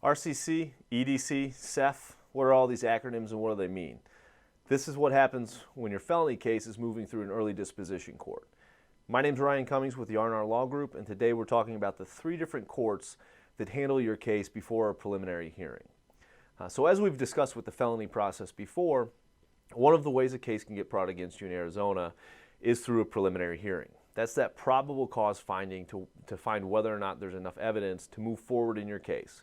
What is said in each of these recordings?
RCC, EDC, CEF, what are all these acronyms and what do they mean? This is what happens when your felony case is moving through an early disposition court. My name's Ryan Cummings with the R&R Law Group, and today we're talking about the 3 different courts that handle your case before a preliminary hearing. So as we've discussed with the felony process before, one of the ways a case can get brought against you in Arizona is through a preliminary hearing. That's that probable cause finding to find whether or not there's enough evidence to move forward in your case.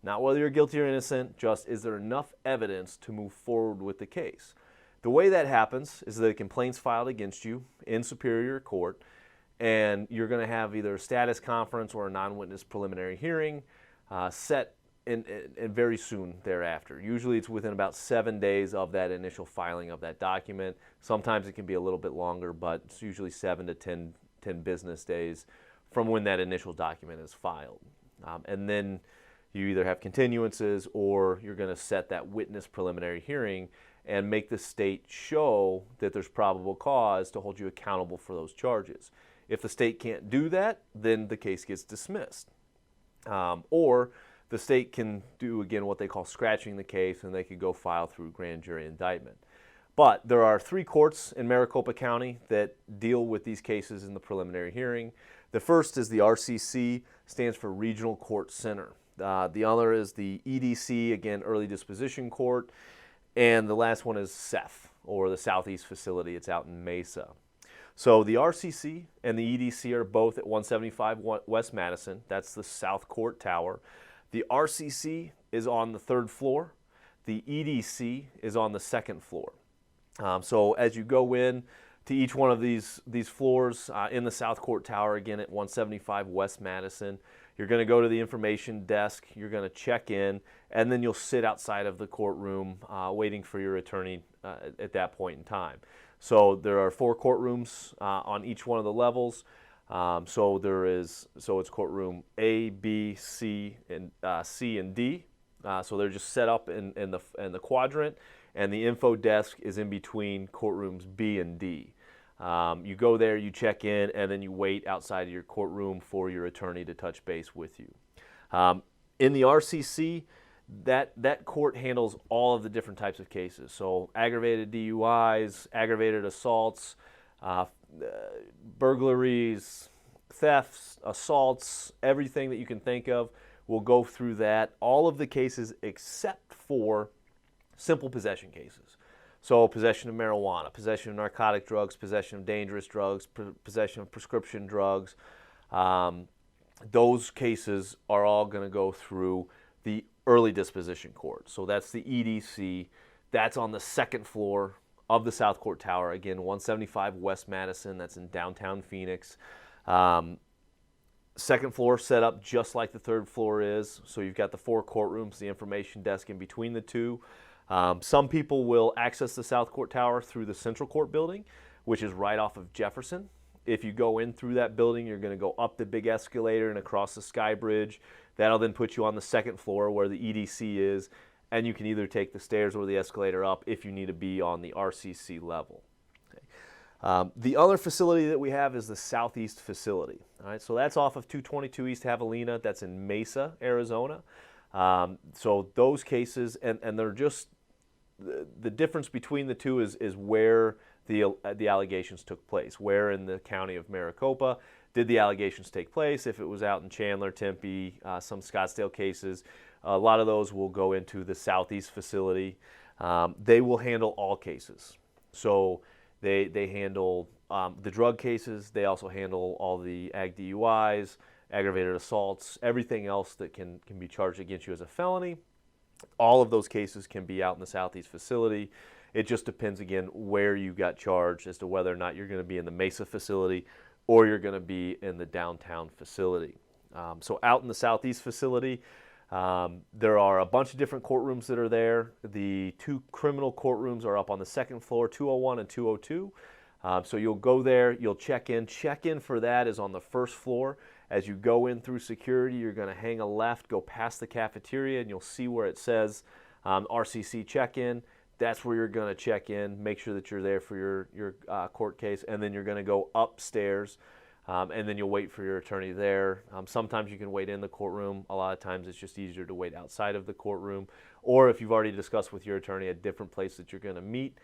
Not whether you're guilty or innocent, just is there enough evidence to move forward with the case. The way that happens is that a complaint's filed against you in Superior Court, and you're going to have either a status conference or a non-witness preliminary hearing set in very soon thereafter. Usually it's within about 7 days of that initial filing of that document. Sometimes it can be a little bit longer, but it's usually 7 to 10 business days from when that initial document is filed. And then you either have continuances or you're going to set that witness preliminary hearing and make the state show that there's probable cause to hold you accountable for those charges. If the state can't do that, then the case gets dismissed. Or the state can do, again, what they call scratching the case, and they could go file through grand jury indictment. But there are 3 courts in Maricopa County that deal with these cases in the preliminary hearing. The first is the RCC, stands for Regional Court Center. The other is the EDC, again, Early Disposition Court. And the last one is CEF, or the Southeast Facility. It's out in Mesa. So the RCC and the EDC are both at 175 West Madison. That's the South Court Tower. The RCC is on the 3rd floor. The EDC is on the 2nd floor. So as you go in to each one of these floors in the South Court Tower, again at 175 West Madison, you're going to go to the information desk, you're going to check in, and then you'll sit outside of the courtroom waiting for your attorney at that point in time. So there are 4 courtrooms on each one of the levels. So it's courtroom A, B, C, and C and D. So they're just set up in the quadrant, and the info desk is in between courtrooms B and D. You go there, you check in, and then you wait outside of your courtroom for your attorney to touch base with you. In the RCC, that court handles all of the different types of cases. So aggravated DUIs, aggravated assaults, burglaries, thefts, assaults, everything that you can think of will go through that. All of the cases except for simple possession cases. So possession of marijuana, possession of narcotic drugs, possession of dangerous drugs, possession of prescription drugs. Those cases are all going to go through the Early Disposition Court. So that's the EDC. That's on the 2nd floor of the South Court Tower. Again, 175 West Madison. That's in downtown Phoenix. 2nd floor set up just like the 3rd floor is. So you've got the 4 courtrooms, the information desk in between the 2. Some people will access the South Court Tower through the Central Court building, which is right off of Jefferson. If you go in through that building, you're going to go up the big escalator and across the Sky Bridge. That'll then put you on the 2nd floor where the EDC is, and you can either take the stairs or the escalator up if you need to be on the RCC level. Okay. The other facility that we have is the Southeast Facility. All right, so that's off of 222 East Javelina. That's in Mesa, Arizona. So those cases, and they're just, the difference between the 2 is where the allegations took place. Where in the county of Maricopa did the allegations take place? If it was out in Chandler, Tempe, some Scottsdale cases, a lot of those will go into the Southeast Facility. They will handle all cases. So they handle the drug cases. They also handle all the ag DUIs, aggravated assaults, everything else that can be charged against you as a felony. All of those cases can be out in the Southeast Facility. It just depends, again, where you got charged as to whether or not you're going to be in the Mesa facility or you're going to be in the downtown facility. So out in the Southeast Facility, there are a bunch of different courtrooms that are there. The 2 criminal courtrooms are up on the 2nd floor, 201 and 202. So you'll go there, you'll check in. Check-in for that is on the 1st floor. As you go in through security, you're going to hang a left, go past the cafeteria, and you'll see where it says RCC check-in. That's where you're going to check in, make sure that you're there for your court case, and then you're going to go upstairs and then you'll wait for your attorney there. Sometimes you can wait in the courtroom. A lot of times it's just easier to wait outside of the courtroom. Or if you've already discussed with your attorney a different place that you're going to meet,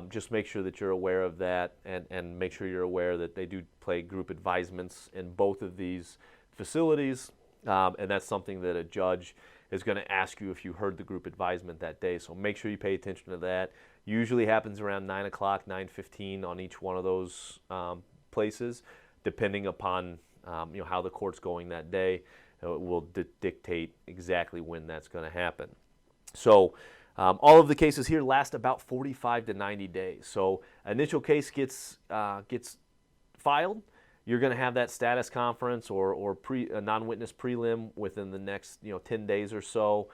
just make sure that you're aware of that, and make sure you're aware that they do play group advisements in both of these facilities. And that's something that a judge is going to ask you if you heard the group advisement that day. So make sure you pay attention to that. Usually happens around 9 o'clock, 9:15 on each one of those places, depending upon how the court's going that day. It will dictate exactly when that's going to happen. So all of the cases here last about 45 to 90 days. So initial case gets filed. You're going to have that status conference or a non-witness prelim within the next 10 days or so.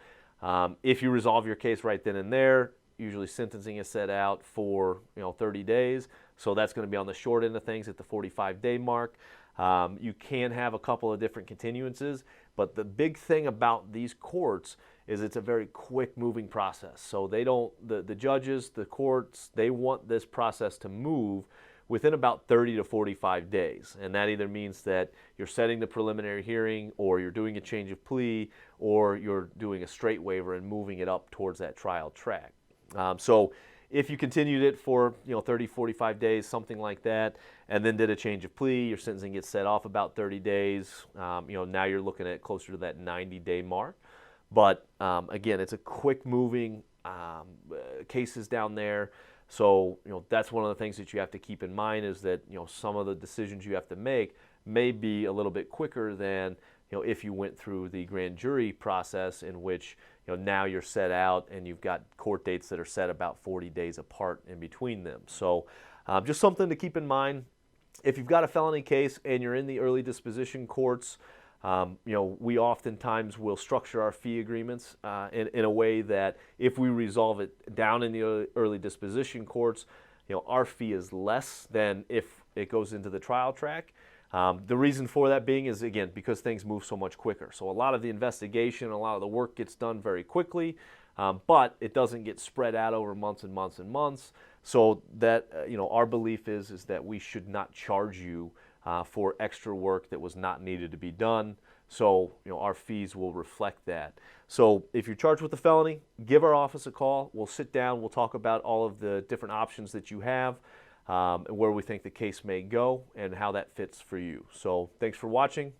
If you resolve your case right then and there, usually sentencing is set out for 30 days. So that's going to be on the short end of things at the 45-day mark. You can have a couple of different continuances, but the big thing about these courts is it's a very quick moving process. So they don't, the judges, the courts, they want this process to move within about 30 to 45 days. And that either means that you're setting the preliminary hearing, or you're doing a change of plea, or you're doing a straight waiver and moving it up towards that trial track. So if you continued it for 30, 45 days, something like that, and then did a change of plea, your sentencing gets set off about 30 days. Now you're looking at closer to that 90-day mark. But again, it's a quick moving cases down there. So that's one of the things that you have to keep in mind, is that some of the decisions you have to make may be a little bit quicker than if you went through the grand jury process, in which now you're set out and you've got court dates that are set about 40 days apart in between them. So just something to keep in mind. If you've got a felony case and you're in the early disposition courts, we oftentimes will structure our fee agreements in a way that if we resolve it down in the early disposition courts, our fee is less than if it goes into the trial track. The reason for that being is, again, because things move so much quicker. So a lot of the investigation, a lot of the work gets done very quickly, but it doesn't get spread out over months and months and months. So that, our belief is that we should not charge you for extra work that was not needed to be done. So our fees will reflect that. So if you're charged with a felony, give our office a call. We'll sit down. We'll talk about all of the different options that you have, where we think the case may go, and how that fits for you. So thanks for watching.